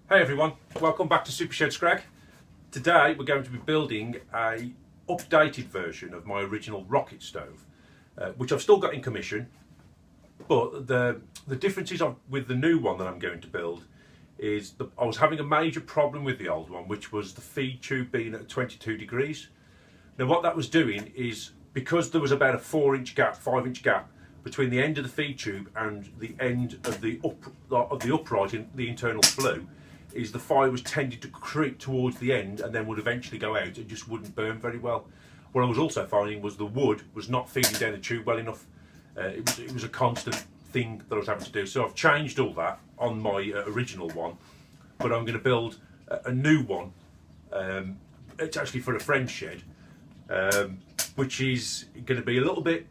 Hey everyone, welcome back to Supershed Scrag. Today we're going to be building a updated version of my original rocket stove, which I've still got in commission, but the differences with the new one that I'm going to build is I was having a major problem with the old one, which was the feed tube being at 22 degrees. Now what that was doing is, because there was about a 4-inch gap, 5-inch gap between the end of the feed tube and the end of the upright in the internal flue, is the fire was tending to creep towards the end and then would eventually go out. It just wouldn't burn very well. What I was also finding was the wood was not feeding down the tube well enough. It was a constant thing that I was having to do. So I've changed all that on my original one, but I'm going to build a new one. It's actually for a friend's shed, which is going to be a little bit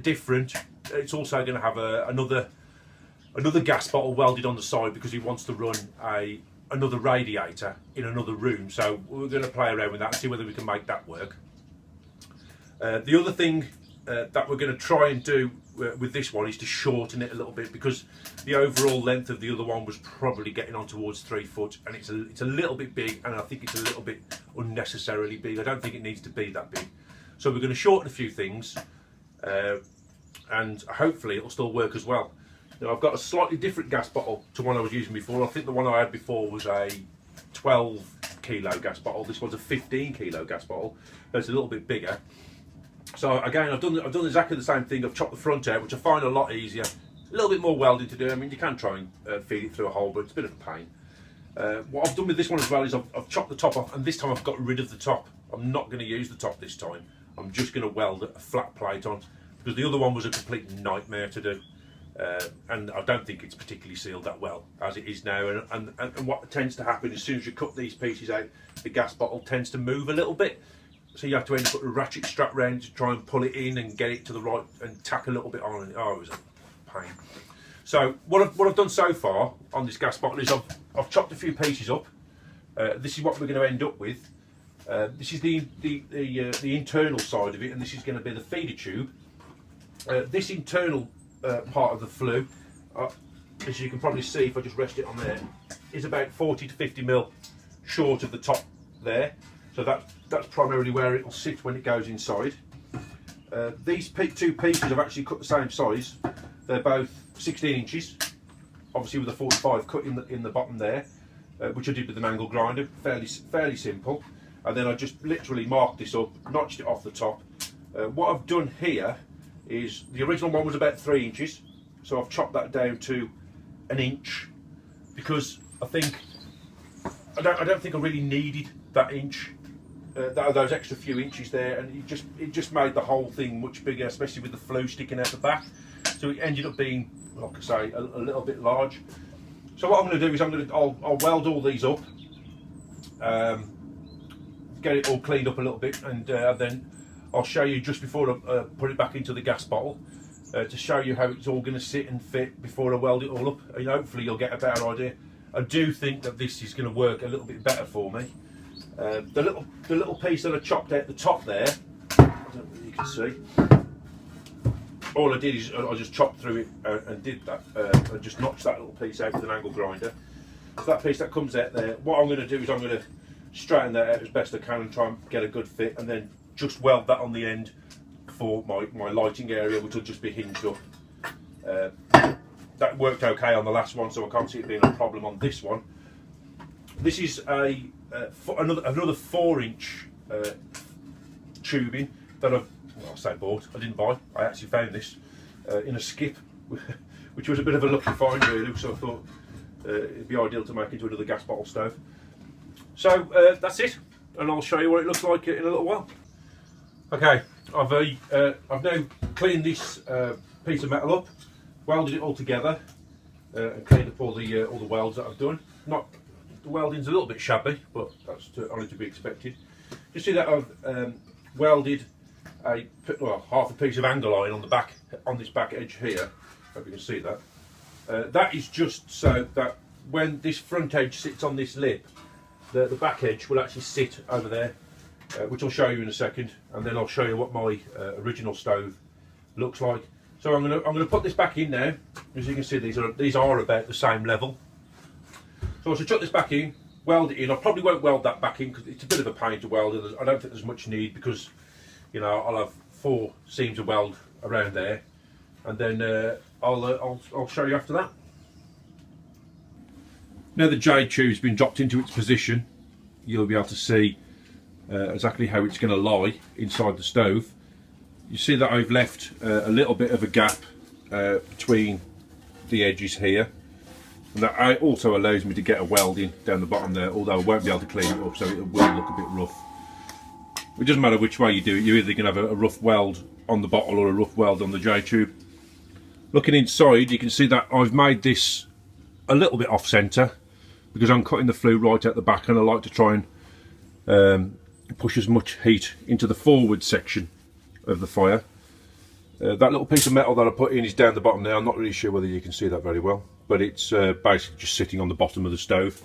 different. It's also going to have another gas bottle welded on the side because he wants to run another radiator in another room. So we're going to play around with that and see whether we can make that work. The other thing that we're going to try and do with this one is to shorten it a little bit, because the overall length of the other one was probably getting on towards 3 foot, and it's a little bit big, and I think it's a little bit unnecessarily big. I don't think it needs to be that big. So we're going to shorten a few things, and hopefully it'll still work as well. Now, I've got a slightly different gas bottle to one I was using before. I think the one I had before was a 12 kilo gas bottle. This one's a 15 kilo gas bottle. It's a little bit bigger. So again, I've done exactly the same thing. I've chopped the front out, which I find a lot easier. A little bit more welding to do. I mean, you can try and feed it through a hole, but it's a bit of a pain. What I've done with this one as well is I've chopped the top off, and this time I've got rid of the top. I'm not going to use the top this time. I'm just going to weld a flat plate on, because the other one was a complete nightmare to do. And I don't think it's particularly sealed that well as it is now, and what tends to happen as soon as you cut these pieces out, the gas bottle tends to move a little bit, so you have to end up putting a ratchet strap round to try and pull it in and get it to the right and tack a little bit on, and oh, it was a pain. So what I've done so far on this gas bottle is I've chopped a few pieces up. This is what we're going to end up with. This is the internal side of it, and this is going to be the feeder tube. This internal part of the flue, as you can probably see if I just rest it on there, is about 40 to 50 mil short of the top there. So that's primarily where it will sit when it goes inside. These two pieces I've actually cut the same size. They're both 16 inches, obviously with a 45 cut in the bottom there, which I did with an angle grinder. Fairly simple. And then I just literally marked this up, notched it off the top. What I've done here is, the original one was about 3 inches, so I've chopped that down to 1 inch, because I don't think I really needed that inch, those extra few inches there, and it just made the whole thing much bigger, especially with the flue sticking out the back. So it ended up being, like I say, a little bit large. So what I'm going to do is I'll weld all these up, get it all cleaned up a little bit, and then I'll show you just before I put it back into the gas bottle, to show you how it's all going to sit and fit before I weld it all up. And hopefully you'll get a better idea. I do think that this is going to work a little bit better for me. The little piece that I chopped out the top there, I don't know if you can see. All I did is I just chopped through it and did that. I just notched that little piece out with an angle grinder. So that piece that comes out there, what I'm going to do is I'm going to straighten that out as best I can and try and get a good fit, and then just weld that on the end for my lighting area, which will just be hinged up. That worked okay on the last one, so I can't see it being a problem on this one. This is another 4-inch tubing that I say bought. I didn't buy. I actually found this in a skip, which was a bit of a lucky find really. So I thought it'd be ideal to make into another gas bottle stove. So that's it, and I'll show you what it looks like in a little while. Okay, I've now cleaned this piece of metal up, welded it all together, and cleaned up all the welds that I've done. The welding's a little bit shabby, but that's only to be expected. You see that I've welded half a piece of angle iron on this back edge here. Hope you can see that. That is just so that when this front edge sits on this lip, the back edge will actually sit over there, which I'll show you in a second, and then I'll show you what my original stove looks like. So I'm going to put this back in now. As you can see, these are about the same level. So I should chuck this back in, weld it in. I probably won't weld that back in because it's a bit of a pain to weld, and I don't think there's much need because, you know, I'll have 4 seams of weld around there, and then I'll show you after that. Now the J tube's been dropped into its position, you'll be able to see exactly how it's going to lie inside the stove. You see that I've left a little bit of a gap between the edges here, and that also allows me to get a welding down the bottom there, although I won't be able to clean it up, so it will look a bit rough. It doesn't matter which way you do it, you're either going to have a rough weld on the bottle or a rough weld on the J tube. Looking inside, you can see that I've made this a little bit off centre because I'm cutting the flue right at the back, and I like to try and push as much heat into the forward section of the fire. That little piece of metal that I put in is down the bottom there. I'm not really sure whether you can see that very well, but it's basically just sitting on the bottom of the stove.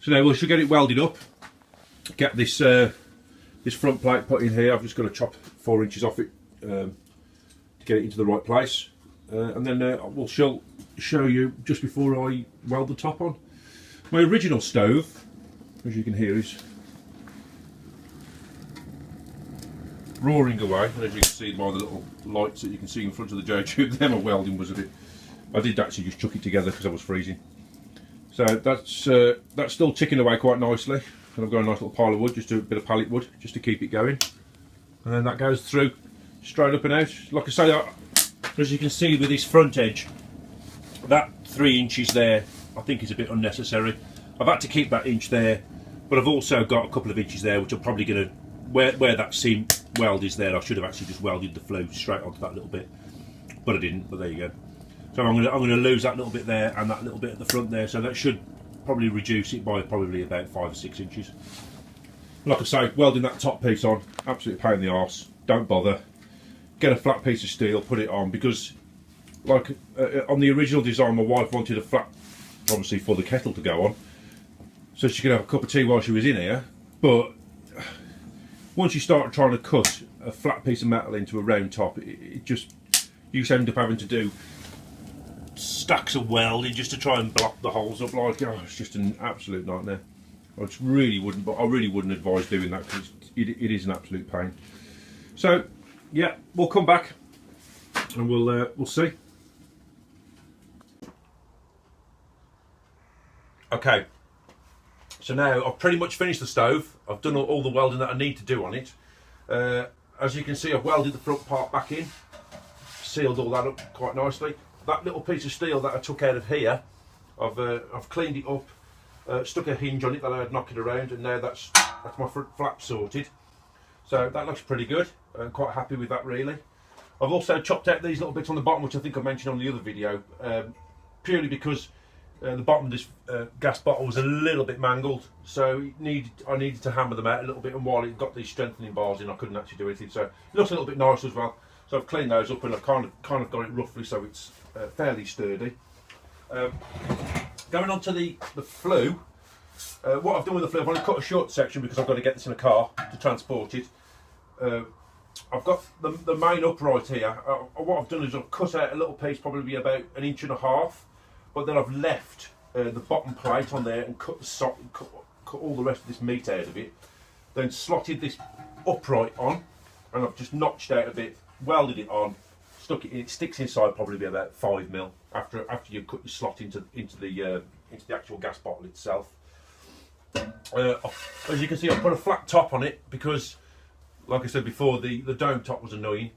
So now we should get it welded up, get this this front plate put in here. I've just got to chop 4 inches off it to get it into the right place, and then we'll show you just before I weld the top on. My original stove, as you can hear, is roaring away, and as you can see by the little lights that you can see in front of the J tube there, my welding was a bit, I did actually just chuck it together because I was freezing. So that's still ticking away quite nicely, and I've got a nice little pile of wood, just a bit of pallet wood just to keep it going, and then that goes through straight up and out. Like I say, as you can see with this front edge, that 3 inches there I think is a bit unnecessary. I've had to keep that inch there, but I've also got a couple of inches there which I'm probably going to, where that seam weld is there, I should have actually just welded the flue straight onto that little bit, but I didn't. But there you go. So I'm going to lose that little bit there and that little bit at the front there, so that should probably reduce it by probably about 5 or 6 inches. Like I say, welding that top piece on, absolute pain in the arse. Don't bother. Get a flat piece of steel, put it on, because like on the original design, my wife wanted a flat, obviously for the kettle to go on, so she could have a cup of tea while she was in here. But once you start trying to cut a flat piece of metal into a round top, it just, you just end up having to do stacks of welding just to try and block the holes up. Like, oh, it's just an absolute nightmare. I just really wouldn't, but I really wouldn't advise doing that because it is an absolute pain. So yeah, we'll come back and we'll see. Okay, so now I've pretty much finished the stove. I've done all the welding that I need to do on it. As you can see, I've welded the front part back in, sealed all that up quite nicely. That little piece of steel that I took out of here, I've cleaned it up, stuck a hinge on it that I had knocking around, and now that's my front flap sorted. So that looks pretty good. I'm quite happy with that, really. I've also chopped out these little bits on the bottom, which I think I mentioned on the other video, purely because the bottom of this gas bottle was a little bit mangled, so I needed to hammer them out a little bit, and while it got these strengthening bars in, I couldn't actually do anything. So it looks a little bit nice as well. So I've cleaned those up, and I've kind of got it roughly so it's fairly sturdy. Going on to the flue, what I've done with the flue, I've only cut a short section because I've got to get this in a car to transport it. I've got the main upright here. What I've done is I've cut out a little piece, probably about 1.5 inches, but then I've left the bottom plate on there and cut all the rest of this meat out of it. Then slotted this upright on, and I've just notched out a bit, welded it on, stuck it in. It sticks inside probably about 5 mil after you cut your slot into the actual gas bottle itself. As you can see, I put a flat top on it because, like I said before, the dome top was annoying.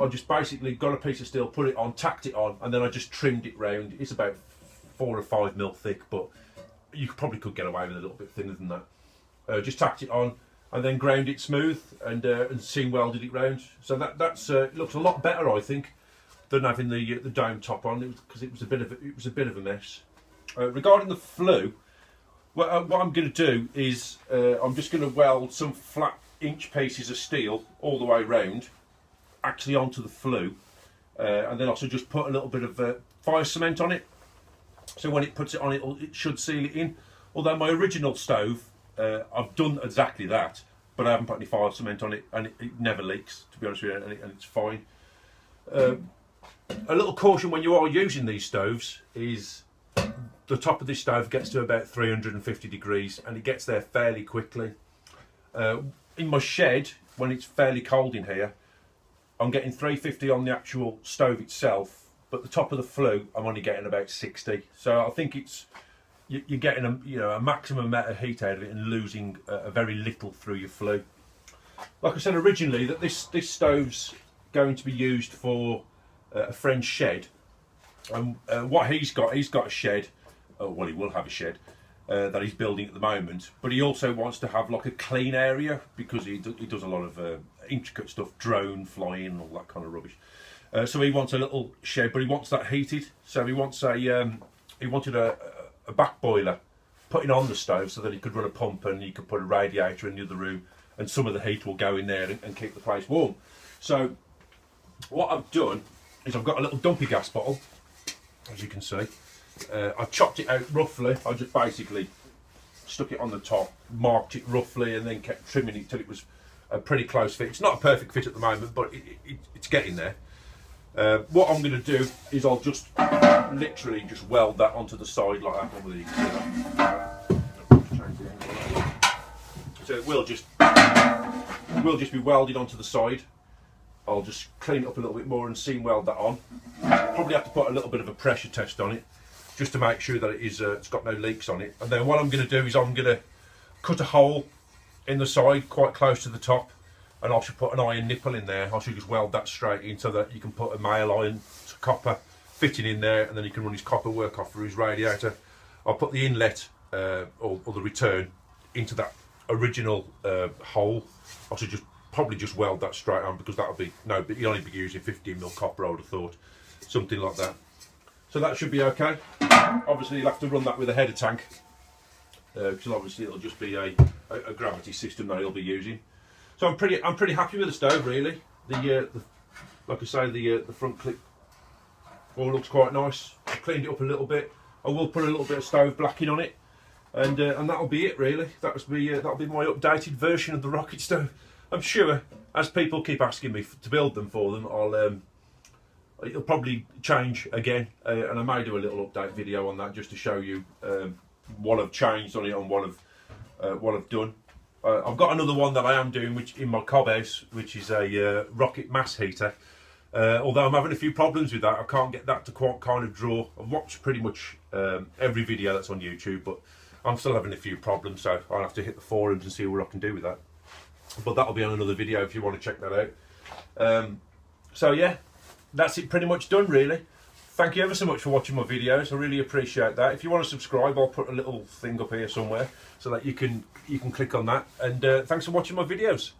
I just basically got a piece of steel, put it on, tacked it on, and then I just trimmed it round. It's about 4 or 5 mil thick, but you probably could get away with a little bit thinner than that. Just tacked it on and then ground it smooth and seam welded it round. So that's it looks a lot better, I think, than having the dome top on, because it was a bit of a mess. Regarding the flue, what I'm going to do is I'm just going to weld some flat inch pieces of steel all the way round, actually onto the flue, and then also just put a little bit of fire cement on it, so when it puts it on, it should seal it in. Although my original stove, I've done exactly that, but I haven't put any fire cement on it, and it never leaks, to be honest with you, and it's fine. A little caution when you are using these stoves is the top of this stove gets to about 350 degrees, and it gets there fairly quickly. In my shed, when it's fairly cold in here, I'm getting 350 on the actual stove itself, but the top of the flue I'm only getting about 60. So I think it's you're getting a maximum amount of heat out of it and losing a very little through your flue. Like I said originally, that this stove's going to be used for a friend's shed, and what he's got a shed. Well, he will have a shed that he's building at the moment, but he also wants to have like a clean area because he does a lot of intricate stuff, drone flying and all that kind of rubbish. So he wants a little shed, but he wants that heated. So he wants he wanted a back boiler putting on the stove so that he could run a pump and he could put a radiator in the other room, and some of the heat will go in there and keep the place warm. So what I've done is I've got a little dumpy gas bottle, as you can see. I've chopped it out roughly. I just basically stuck it on the top, marked it roughly, and then kept trimming it till it was a pretty close fit. It's not a perfect fit at the moment, but it's getting there. What I'm going to do is I'll just literally just weld that onto the side like that. Whether you can see that. So it will just be welded onto the side. I'll just clean it up a little bit more and seam weld that on. Probably have to put a little bit of a pressure test on it, just to make sure that it's got no leaks on it. And then what I'm going to do is I'm going to cut a hole in the side quite close to the top, and I should put an iron nipple in there. I should just weld that straight in so that you can put a male iron to copper fitting in there, and then he can run his copper work off for his radiator. I'll put the inlet or the return into that original hole. I should probably just weld that straight on, because that'll be but you'll only be using 15mm copper, I would have thought, something like that. So that should be okay. Obviously you'll have to run that with a header tank, because obviously it'll just be a gravity system that he'll be using. So I'm pretty happy with the stove, really. The like I say, the front clip all looks quite nice. I cleaned it up a little bit. I will put a little bit of stove blacking on it, and that'll be it really. That'll be my updated version of the rocket stove. I'm sure as people keep asking me to build them for them, it'll probably change again, and I may do a little update video on that just to show you what I've changed on it and what I've done. I've got another one that I am doing, which in my cob house, which is a rocket mass heater. Although I'm having a few problems with that, I can't get that to kind of draw. I've watched pretty much every video that's on YouTube, but I'm still having a few problems, so I'll have to hit the forums and see what I can do with that. But that'll be on another video if you want to check that out. So yeah, that's it pretty much done really. Thank you ever so much for watching my videos. I really appreciate that. If you want to subscribe, I'll put a little thing up here somewhere so that you can click on that. And thanks for watching my videos.